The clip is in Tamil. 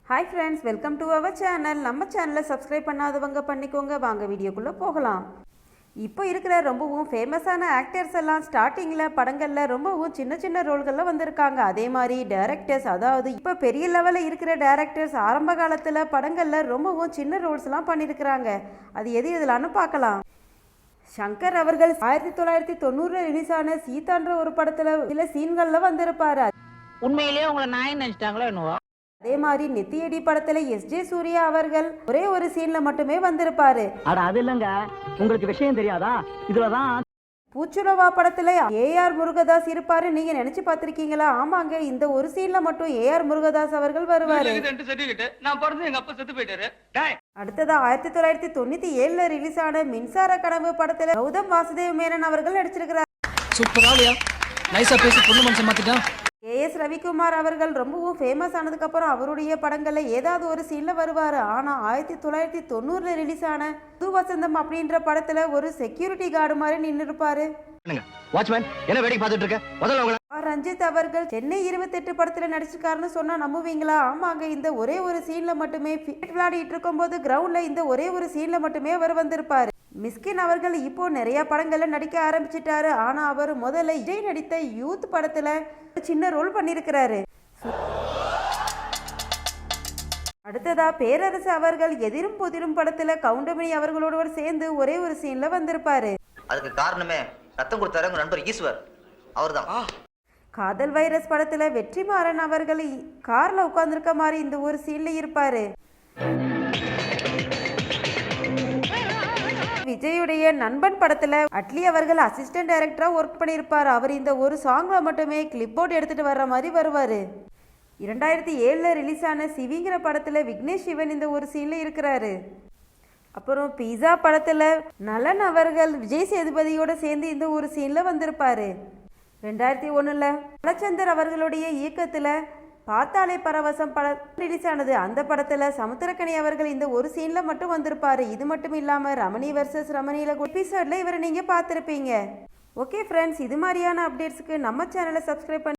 Hi friends, welcome to our channel. நம்ம சேனலை சப்ஸ்கிரைப் பண்ணாதவங்க பண்ணிக்கோங்க. வாங்க வீடியோக்குள்ளே போகலாம். இப்போ இருக்கிற ரொம்பவும் ஃபேமஸான ஆக்டர்ஸ் எல்லாம் ஸ்டார்டிங்கில் படங்களில் ரொம்பவும் சின்ன சின்ன ரோல்களில் வந்திருக்காங்க. அதே மாதிரி டேரக்டர்ஸ், அதாவது இப்போ பெரிய லெவலில் இருக்கிற டேரக்டர்ஸ் ஆரம்ப காலத்தில் படங்களில் ரொம்பவும் சின்ன ரோல்ஸ்லாம் பண்ணியிருக்கிறாங்க. அது எது எதுலான்னு பார்க்கலாம். சங்கர் அவர்கள் 1990 ரிலீஸ் ஆன சீதான்ற ஒரு படத்தில் சில சீன்களில் வந்திருப்பாரு. உண்மையிலேயே உங்களை நாய் நினைச்சிட்டாங்களோ என்னவோ. அதே மாதிரி நெத்தியடி படத்துல எஸ்.ஜே. சூர்யா அவர்கள் ஒரே ஒரு சீன்ல மட்டுமே வந்திருப்பாரு. அது இல்லங்க, உங்களுக்கு விஷயம் தெரியாதா? இதுலதான் பூச்சுலவா படத்துல ஏ.ஆர். முருகதாஸ் இருப்பாரு. நீங்க நினைச்சு பார்த்திருக்கீங்களா? ஆமாங்க, இந்த ஒரு சீன்ல மட்டும் ஏ.ஆர். முருகதாஸ் அவர்கள் வருவாரு. அடுத்ததா 1997 ரிலீஸ் ஆன மின்சார கனவு படத்துல கௌதம் வாசுதேவ் மேனன் அவர்கள் நடிச்சிருக்கிறார். ஏ.எஸ். ரவிக்குமார் அவர்கள் ரொம்பவும் ஃபேமஸ் ஆனதுக்கு அப்புறம் அவருடைய படங்கள்ல ஏதாவது ஒரு சீன்ல வருவாரு. ஆனா 1990 ரிலீஸ் ஆன புது வசந்தம் அப்படின்ற படத்துல ஒரு செக்யூரிட்டி கார்டு மாதிரி நின்று இருப்பாரு. ரஞ்சித் அவர்கள் சென்னை 28 படத்துல நடிச்சிருக்காருன்னு சொன்னா நம்புவீங்களா? ஆமாங்க, இந்த ஒரே ஒரு சீன்ல மட்டுமே விளையாடிட்டு இருக்கும் போது கிரவுண்ட்ல இந்த ஒரே ஒரு சீன்ல மட்டுமே அவர் வந்திருப்பாரு. மிஸ்கின் அவர்கள் இப்போ நிறைய படங்கள்ல நடிக்க ஆரம்பிச்சிட்டாரு. ஆனா அவர் முதல்ல விஜய் நடித்த யூத் படத்துல சின்ன ரோல் பண்ணியிருக்கிறாரு. அடுத்ததா பேரரசு அவர்கள் எதிரும் புதிரும் படத்துல கவுண்டமணி அவர்களோடு சேர்ந்து ஒரே ஒரு சீன்ல வந்திருப்பாரு. அதுக்கு காரணமே ரத்தம் கொடுத்தாரு உங்க நண்பர் ஈஸ்வர் அவர்தான். காதல் வைரஸ் படத்துல வெற்றிமாறன் அவர்கள் கார்ல உட்கார்ந்துருக்க மாதிரி இந்த ஒரு சீன்ல இருப்பாரு. விஜயுடைய நண்பன் படத்துல அட்லி அவர்கள் அசிஸ்டன்ட் டைரக்டரா ஒர்க் பண்ணியிருப்பார். அவர் இந்த ஒரு சாங்ல மட்டுமே கிளிப் போர்ட் எடுத்துட்டு வர்ற மாதிரி வருவாரு. 2007 ரிலீஸ் ஆன சிவிங்கிற படத்துல விக்னேஷ் சிவன் இந்த ஒரு சீன்ல இருக்கிறாரு. அப்புறம் பீஸா படத்துல நலன் அவர்கள் விஜய் சேதுபதியோட சேர்ந்து இந்த ஒரு சீன்ல வந்திருப்பாரு. 2001 பாலச்சந்தர் அவர்களுடைய இயக்கத்துல பார்த்தாலே பரவசம் படம் ரிலீஸ் ஆனது. அந்த படத்துல சமுத்திரக்கனி அவர்கள் இந்த ஒரு சீன்ல மட்டும் வந்திருப்பாரு. இது மட்டும் இல்லாம ரமணி வர்சஸ் ரமணியில எபிசோட்ல இவரை நீங்க பார்த்திருப்பீங்க. ஓகே ஃப்ரெண்ட்ஸ், இது மாதிரியான அப்டேட்ஸ்க்கு நம்ம சேனலை சப்ஸ்கிரைப் பண்ணி